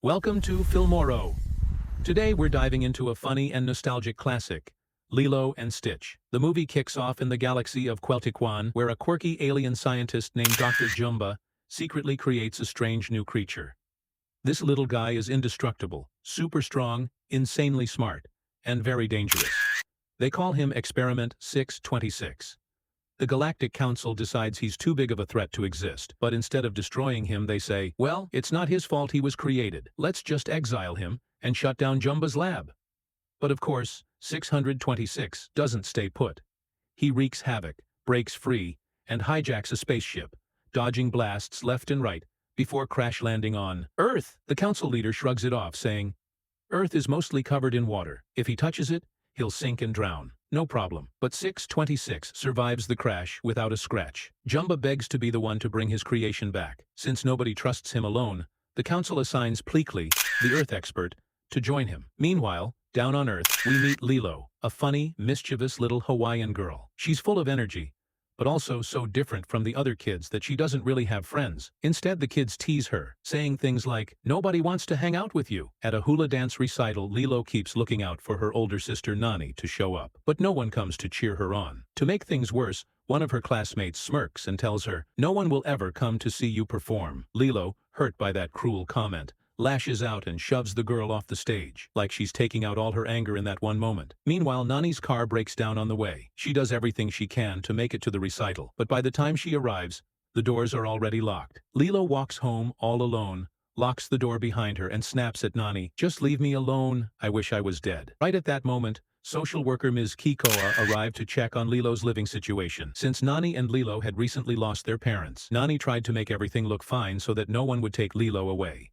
Welcome to Filmoro. Today we're diving into a funny and nostalgic classic, Lilo and Stitch. The movie kicks off in the galaxy of Queltequan, where a quirky alien scientist named Dr. Jumba secretly creates a strange new creature. This little guy is indestructible, super strong, insanely smart, and very dangerous. They call him Experiment 626. The Galactic Council decides he's too big of a threat to exist, but instead of destroying him they say, well, it's not his fault he was created, let's just exile him and shut down Jumba's lab. But of course, 626 doesn't stay put. He wreaks havoc, breaks free, and hijacks a spaceship, dodging blasts left and right, before crash landing on Earth. The council leader shrugs it off, saying, Earth is mostly covered in water. If he touches it, he'll sink and drown. No problem. But 626 survives the crash without a scratch. Jumba begs to be the one to bring his creation back. Since nobody trusts him alone, the council assigns Pleakley, the Earth expert, to join him. Meanwhile, down on Earth, we meet Lilo, a funny, mischievous little Hawaiian girl. She's full of energy, but also so different from the other kids that she doesn't really have friends. Instead, the kids tease her, saying things like, nobody wants to hang out with you. At a hula dance recital, Lilo keeps looking out for her older sister Nani to show up, but no one comes to cheer her on. To make things worse, one of her classmates smirks and tells her, no one will ever come to see you perform. Lilo, hurt by that cruel comment, lashes out and shoves the girl off the stage, like she's taking out all her anger in that one moment. Meanwhile, Nani's car breaks down on the way. She does everything she can to make it to the recital, but by the time she arrives, the doors are already locked. Lilo walks home all alone, locks the door behind her and snaps at Nani, just leave me alone, I wish I was dead. Right at that moment, social worker Ms. Kekoa arrived to check on Lilo's living situation. Since Nani and Lilo had recently lost their parents, Nani tried to make everything look fine so that no one would take Lilo away.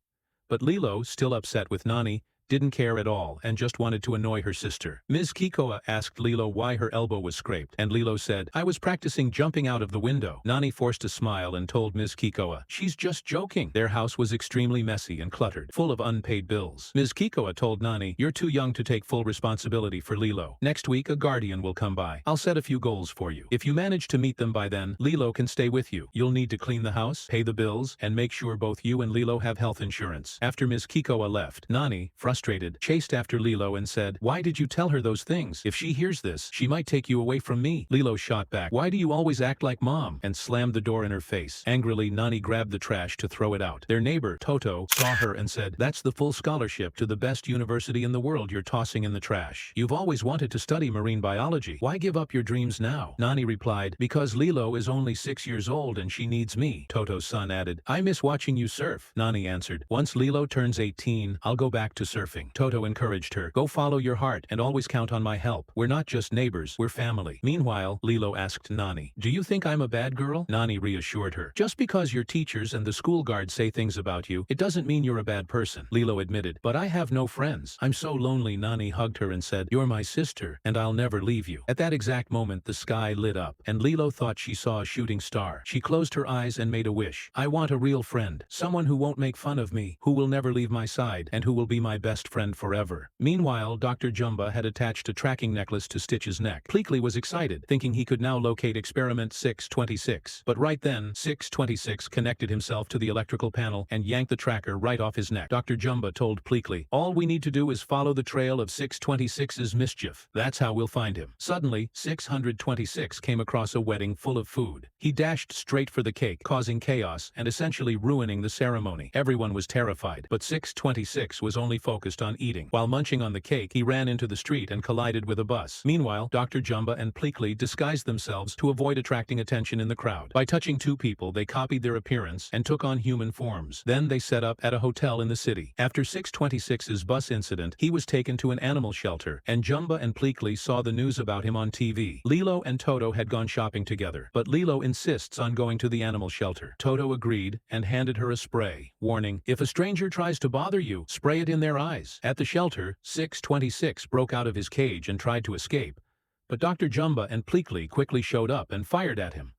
But Lilo, still upset with Nani, didn't care at all and just wanted to annoy her sister. Ms. Kekoa asked Lilo why her elbow was scraped, and Lilo said, I was practicing jumping out of the window. Nani forced a smile and told Ms. Kekoa, she's just joking. Their house was extremely messy and cluttered, full of unpaid bills. Ms. Kekoa told Nani, you're too young to take full responsibility for Lilo. Next week a guardian will come by. I'll set a few goals for you. If you manage to meet them by then, Lilo can stay with you. You'll need to clean the house, pay the bills, and make sure both you and Lilo have health insurance. After Ms. Kekoa left, Nani, frustrated, chased after Lilo and said, why did you tell her those things? If she hears this, she might take you away from me. Lilo shot back, why do you always act like mom? And slammed the door in her face. Angrily, Nani grabbed the trash to throw it out. Their neighbor, Toto, saw her and said, that's the full scholarship to the best university in the world you're tossing in the trash. You've always wanted to study marine biology. Why give up your dreams now? Nani replied, because Lilo is only 6 years old and she needs me. Toto's son added, I miss watching you surf. Nani answered, once Lilo turns 18, I'll go back to surfing. Toto encouraged her, go follow your heart and always count on my help. We're not just neighbors, we're family. Meanwhile, Lilo asked Nani, do you think I'm a bad girl? Nani reassured her, just because your teachers and the school guards say things about you, it doesn't mean you're a bad person. Lilo admitted, but I have no friends. I'm so lonely. Nani hugged her and said, you're my sister, and I'll never leave you. At that exact moment, the sky lit up, and Lilo thought she saw a shooting star. She closed her eyes and made a wish. I want a real friend, someone who won't make fun of me, who will never leave my side, and who will be my best friend forever. Meanwhile, Dr. Jumba had attached a tracking necklace to Stitch's neck. Pleakley was excited, thinking he could now locate Experiment 626. But right then, 626 connected himself to the electrical panel and yanked the tracker right off his neck. Dr. Jumba told Pleakley, all we need to do is follow the trail of 626's mischief. That's how we'll find him. Suddenly, 626 came across a wedding full of food. He dashed straight for the cake, causing chaos and essentially ruining the ceremony. Everyone was terrified, but 626 was only focused on eating. While munching on the cake, he ran into the street and collided with a bus. Meanwhile, Dr. Jumba and Pleakley disguised themselves to avoid attracting attention in the crowd. By touching two people, they copied their appearance and took on human forms. Then they set up at a hotel in the city. After 626's bus incident, he was taken to an animal shelter, and Jumba and Pleakley saw the news about him on TV. Lilo and Toto had gone shopping together, but Lilo insists on going to the animal shelter. Toto agreed and handed her a spray, warning, if a stranger tries to bother you, spray it in their eyes. At the shelter, 626 broke out of his cage and tried to escape, but Dr. Jumba and Pleakley quickly showed up and fired at him.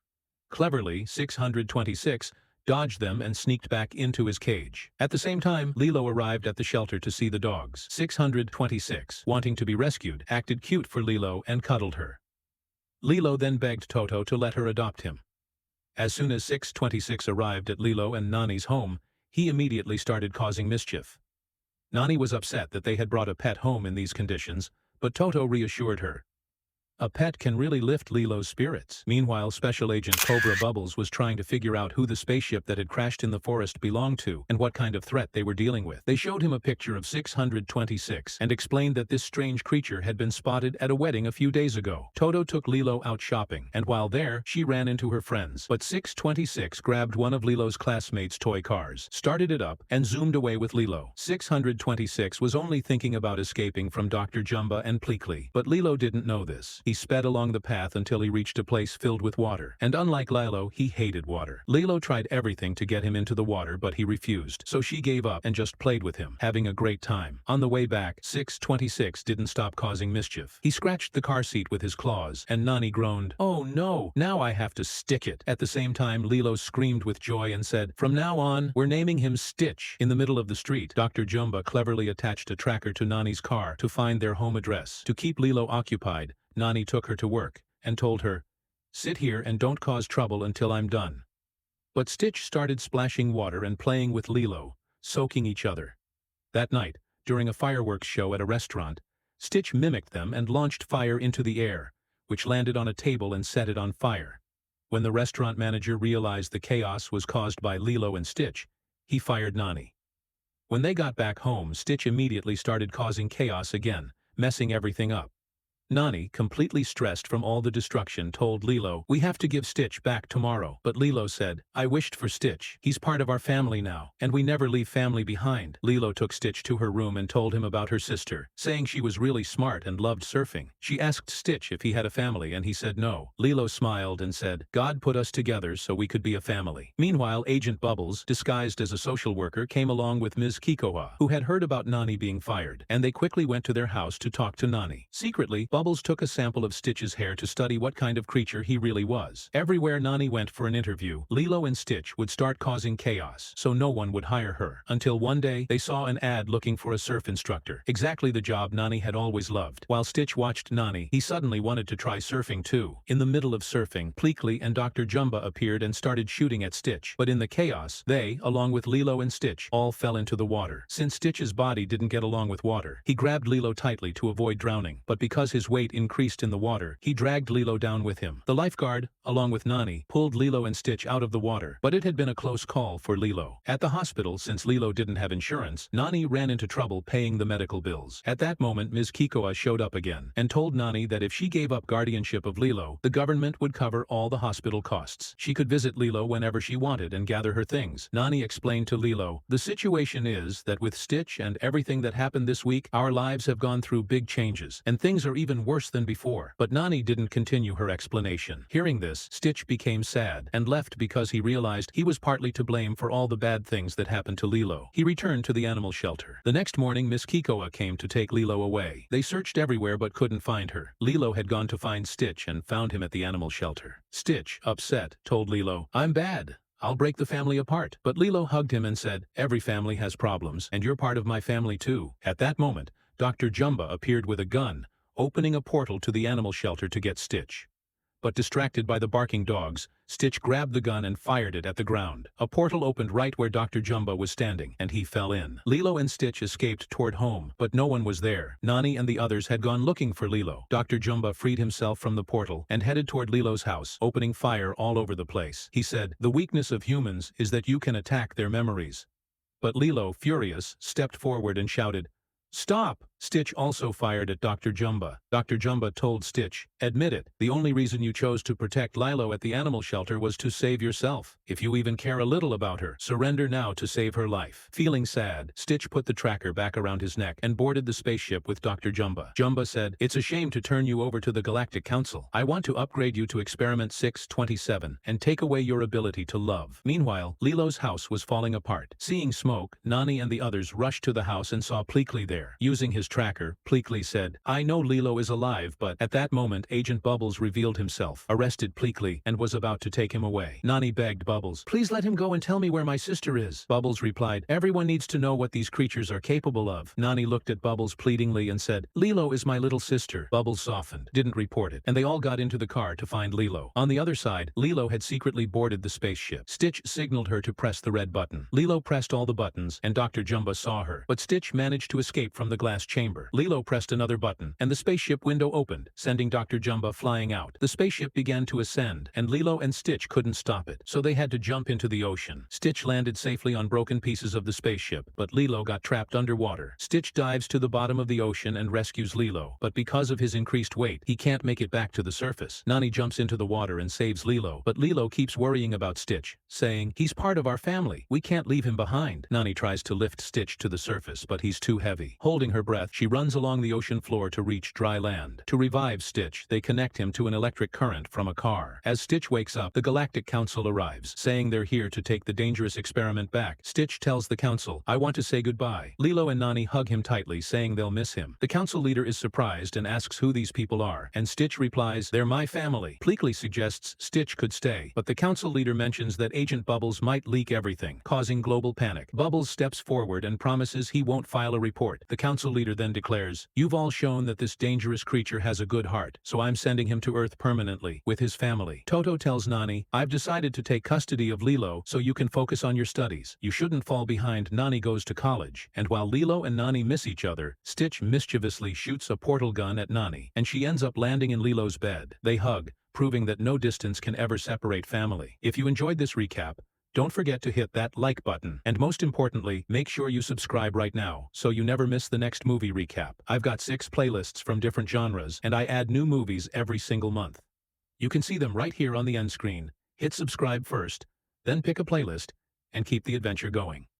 Cleverly, 626 dodged them and sneaked back into his cage. At the same time, Lilo arrived at the shelter to see the dogs. 626, wanting to be rescued, acted cute for Lilo and cuddled her. Lilo then begged Toto to let her adopt him. As soon as 626 arrived at Lilo and Nani's home, he immediately started causing mischief. Nani was upset that they had brought a pet home in these conditions, but Toto reassured her. A pet can really lift Lilo's spirits. Meanwhile, Special Agent Cobra Bubbles was trying to figure out who the spaceship that had crashed in the forest belonged to and what kind of threat they were dealing with. They showed him a picture of 626 and explained that this strange creature had been spotted at a wedding a few days ago. Toto took Lilo out shopping, and while there, she ran into her friends. But 626 grabbed one of Lilo's classmates' toy cars, started it up, and zoomed away with Lilo. 626 was only thinking about escaping from Dr. Jumba and Pleakley, but Lilo didn't know this. He sped along the path until he reached a place filled with water, and unlike Lilo, he hated water. Lilo tried everything to get him into the water, but he refused, so she gave up and just played with him, having a great time. On the way back, 626 didn't stop causing mischief. He scratched the car seat with his claws, and Nani groaned, "Oh no, now I have to stick it." At the same time, Lilo screamed with joy and said, "From now on, we're naming him Stitch." In the middle of the street, Dr. Jumba cleverly attached a tracker to Nani's car to find their home address. To keep Lilo occupied, Nani took her to work and told her, "Sit here and don't cause trouble until I'm done." But Stitch started splashing water and playing with Lilo, soaking each other. That night, during a fireworks show at a restaurant, Stitch mimicked them and launched fire into the air, which landed on a table and set it on fire. When the restaurant manager realized the chaos was caused by Lilo and Stitch, he fired Nani. When they got back home, Stitch immediately started causing chaos again, messing everything up. Nani, completely stressed from all the destruction, told Lilo, "We have to give Stitch back tomorrow." But Lilo said, "I wished for Stitch. He's part of our family now, and we never leave family behind." Lilo took Stitch to her room and told him about her sister, saying she was really smart and loved surfing. She asked Stitch if he had a family, and he said no. Lilo smiled and said, "God put us together so we could be a family." Meanwhile, Agent Bubbles, disguised as a social worker, came along with Ms. Kealoha, who had heard about Nani being fired, and they quickly went to their house to talk to Nani. Secretly, Bubbles took a sample of Stitch's hair to study what kind of creature he really was. Everywhere Nani went for an interview, Lilo and Stitch would start causing chaos, so no one would hire her. Until one day, they saw an ad looking for a surf instructor, exactly the job Nani had always loved. While Stitch watched Nani, he suddenly wanted to try surfing too. In the middle of surfing, Pleakley and Dr. Jumba appeared and started shooting at Stitch, but in the chaos, they, along with Lilo and Stitch, all fell into the water. Since Stitch's body didn't get along with water, he grabbed Lilo tightly to avoid drowning, but because his weight increased in the water, he dragged Lilo down with him. The lifeguard, along with Nani, pulled Lilo and Stitch out of the water, but it had been a close call for Lilo. At the hospital, since Lilo didn't have insurance, Nani ran into trouble paying the medical bills. At that moment, Ms. Kealoha showed up again, and told Nani that if she gave up guardianship of Lilo, the government would cover all the hospital costs. She could visit Lilo whenever she wanted and gather her things. Nani explained to Lilo, "The situation is that with Stitch and everything that happened this week, our lives have gone through big changes, and things are even worse than before." But Nani didn't continue her explanation. Hearing this, Stitch became sad and left because he realized he was partly to blame for all the bad things that happened to Lilo. He returned to the animal shelter. The next morning, Miss Kealoha came to take Lilo away. They searched everywhere but couldn't find her. Lilo had gone to find Stitch and found him at the animal shelter. Stitch, upset, told Lilo, "I'm bad. I'll break the family apart." But Lilo hugged him and said, "Every family has problems, and you're part of my family too." At that moment, Dr. Jumba appeared with a gun, opening a portal to the animal shelter to get Stitch. But distracted by the barking dogs, Stitch grabbed the gun and fired it at the ground. A portal opened right where Dr. Jumba was standing, and he fell in. Lilo and Stitch escaped toward home, but no one was there. Nani and the others had gone looking for Lilo. Dr. Jumba freed himself from the portal and headed toward Lilo's house, opening fire all over the place. He said, "The weakness of humans is that you can attack their memories." But Lilo, furious, stepped forward and shouted, "Stop!" Stitch also fired at Dr. Jumba. Dr. Jumba told Stitch, "Admit it, the only reason you chose to protect Lilo at the animal shelter was to save yourself. If you even care a little about her, surrender now to save her life." Feeling sad, Stitch put the tracker back around his neck and boarded the spaceship with Dr. Jumba. Jumba said, "It's a shame to turn you over to the Galactic Council. I want to upgrade you to Experiment 627 and take away your ability to love." Meanwhile, Lilo's house was falling apart. Seeing smoke, Nani and the others rushed to the house and saw Pleakley there. Using his tracker, Pleakley said, I know Lilo is alive, but at that moment Agent Bubbles revealed himself, arrested Pleakley, and was about to take him away. Nani begged Bubbles, please let him go and tell me where my sister is. Bubbles replied, everyone needs to know what these creatures are capable of. Nani looked at Bubbles pleadingly and said, Lilo is my little sister. Bubbles softened, didn't report it, and they all got into the car to find Lilo. On the other side, Lilo had secretly boarded the spaceship. Stitch signaled her to press the red button. Lilo pressed all the buttons, and Dr. Jumba saw her, but Stitch managed to escape from the glass chamber. Lilo pressed another button, and the spaceship window opened, sending Dr. Jumba flying out. The spaceship began to ascend, and Lilo and Stitch couldn't stop it, so they had to jump into the ocean. Stitch landed safely on broken pieces of the spaceship, but Lilo got trapped underwater. Stitch dives to the bottom of the ocean and rescues Lilo, but because of his increased weight, he can't make it back to the surface. Nani jumps into the water and saves Lilo, but Lilo keeps worrying about Stitch, saying, he's part of our family. We can't leave him behind. Nani tries to lift Stitch to the surface, but he's too heavy. Holding her breath, she runs along the ocean floor to reach dry land. To revive Stitch, they connect him to an electric current from a car. As Stitch wakes up, the Galactic Council arrives, saying they're here to take the dangerous experiment back. Stitch tells the council, I want to say goodbye. Lilo and Nani hug him tightly, saying they'll miss him. The council leader is surprised and asks who these people are, and Stitch replies, they're my family. Pleakley suggests Stitch could stay, but the council leader mentions that Agent Bubbles might leak everything, causing global panic. Bubbles steps forward and promises he won't file a report. The council leader then declares, you've all shown that this dangerous creature has a good heart, so I'm sending him to Earth permanently, with his family. Toto tells Nani, I've decided to take custody of Lilo so you can focus on your studies. You shouldn't fall behind. Nani goes to college, and while Lilo and Nani miss each other, Stitch mischievously shoots a portal gun at Nani, and she ends up landing in Lilo's bed. They hug, proving that no distance can ever separate family. If you enjoyed this recap, don't forget to hit that like button, and most importantly, make sure you subscribe right now so you never miss the next movie recap. I've got 6 playlists from different genres, and I add new movies every single month. You can see them right here on the end screen. Hit subscribe first, then pick a playlist, and keep the adventure going.